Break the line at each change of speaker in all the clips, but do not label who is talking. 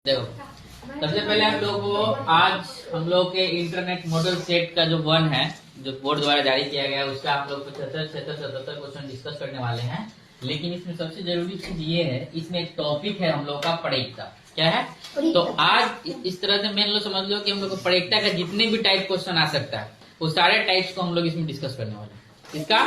देखो, सबसे पहले हम लोग के इंटरनेट मॉडल सेट का जो 1 है, जो बोर्ड द्वारा जारी किया गया है, उसका हम लोग 75, 76, 77 क्वेश्चन डिस्कस करने वाले हैं। लेकिन इसमें सबसे जरूरी चीज ये है, इसमें एक टॉपिक है हम लोग का परीक्षा। क्या है? तो आज इस तरह से मेन लो समझ लो कि हम लोग को परीक्षा का जितने भी टाइप क्वेश्चन आ सकता है, वो सारे टाइप्स को हम लोग इसमें डिस्कस करने वाले हैं, इसका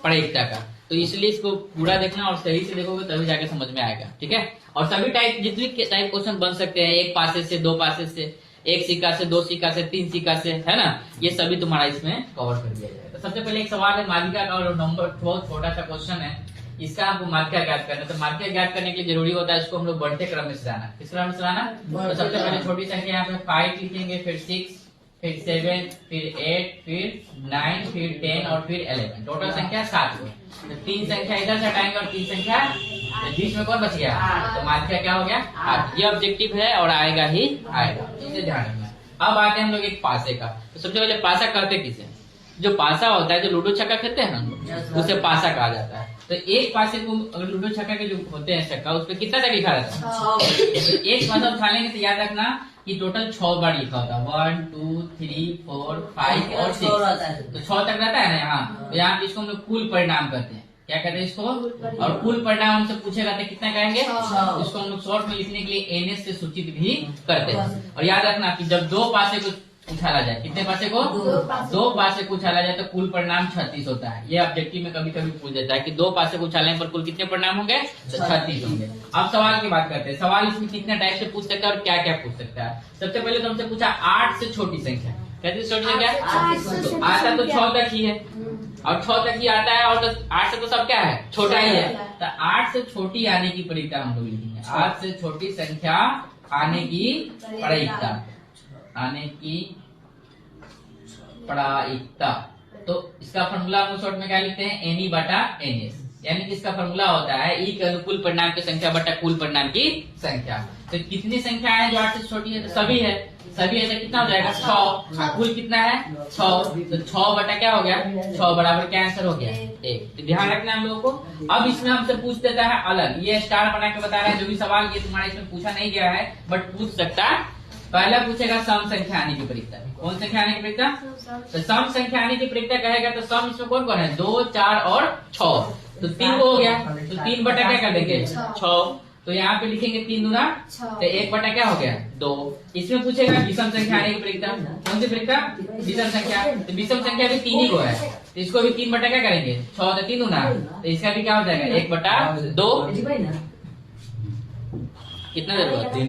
परीक्षा का। तो इसलिए इसको पूरा देखना और सही से देखोगे तभी जाके समझ में आएगा। ठीक है? और सभी टाइप जितने टाइप क्वेश्चन बन सकते हैं, एक पासेज से, 2 पासेज से, 1 सिक्का से, 2 सिक्का से, 3 सिक्का से, है ना, ये सभी तुम्हारा इसमें कवर कर दिया जाएगा। तो सबसे पहले एक सवाल है माध्यिका का, और नंबर बहुत छोटा सा क्वेश्चन है, इसका हमको माध्यिका ज्ञात करना। तो माध्यिका ज्ञात करने के लिए जरूरी होता है इसको हम लोग बढ़ते क्रम में चलाना। किस क्रम में चलाना? तो सबसे पहले छोटी संख्या यहाँ पे 5 लिखेंगे, फिर 6, फिर 7, फिर 8, फिर 9, फिर 10 और फिर 11। टोटल संख्या 7 हुई। तो 3 संख्या इधर से हटाएंगे और 3 संख्या बीच में कौन बच गया? तो माध्यिका क्या हो गया? 8। ये ऑब्जेक्टिव है और आएगा ही आएगा, इसे ध्यान रखना। अब आते हैं हम लोग एक पासे का। तो सबसे पहले पासा करते किसे? जो पासा होता है, जो लूडो छक्का खेलते हैं ना, उसे पासा कहा जाता है। तो एक पासे को अगर लूडो छक्का के जो होते हैं छक्का, उस पर कितना तक लिखा रहता है? तो एक पासा उछालेंगे तो याद रखना कि टोटल 6 बार लिखा होता है। 1, 2, 3, 4, 5 और 6। तो 6 तक रहता है ना यहाँ। तो यहाँ इसको हम लोग कुल परिणाम कहते हैं। क्या कहते हैं इसको? और कुल परिणाम हमसे पूछे रहते हैं कितना कहेंगे? इसको हम लोग शॉर्ट में लिखने के लिए NS से सूचित भी करते हैं। और याद रखना कि जब 2 पासे को उछाला जाए, कितने पासे को? 2 पासे को उछाला जाए तो कुल परिणाम 36 होता है। ये ऑब्जेक्टिव में कभी कभी पूछ देता है कि 2 पासे को उछालने पर कुल कितने परिणाम होंगे? तो 36 होंगे। अब सवाल की बात करते हैं। सवाल इसमें कितने टाइप से पूछ सकता है और क्या क्या पूछ सकता है। सबसे पहले तो हमसे पूछा 8 से छोटी संख्या। कैसी छोटी संख्या? तो आता तो 6 तक ही है, और 6 तक ही आता है, और 8 से तो सब क्या है? छोटा ही है। तो 8 से छोटी आने की परीक्षा हम लोग लिखेंगे। 8 से छोटी संख्या आने की परीक्षा, आने की प्रायिकता। तो इसका फॉर्मूला हम शॉर्ट में क्या लिखते हैं? NE बटा NS। यानी कि इसका फॉर्मूला होता है E के अनुकूल परिणाम की संख्या बटा कुल परिणाम की संख्या। तो कितनी संख्या है जो 8 से छोटी है? तो सभी है। सभी है तो कितना हो जाएगा? 6। कुल कितना है? 6। तो 6 बटा क्या हो गया? 6 बराबर क्या आंसर हो गया? 1। तो ध्यान रखना हम लोगों को। अब इसमें हमसे पूछ देता है अलग, ये स्टार बना के बता रहा है जो भी सवाल ये तुम्हारा इसमें पूछा नहीं गया है, बट पूछ सकता है। पहला पूछेगा सम संख्या आने की परीक्षा। कौन संख्या आने की परीक्षा? तो सम संख्या आने की परीक्षा कहेगा तो सम इसमें कौन कौन है? 2, 4 और 6। तो 3 हो गया। तो 3 बटा क्या कर देंगे? 6। तो यहाँ पे लिखेंगे 3 दूना, तो 1 बटा क्या हो गया? 2। इसमें पूछेगा विषम संख्या आने की परीक्षा। कौन सी परीक्षा? विषम संख्या। तो विषम संख्या भी 3 ही को है, तो इसको भी 3 बटा क्या करेंगे? 6। तो 3 दूना, तो इसका भी क्या हो जाएगा? 1 बटा 2। कितना जरूरत?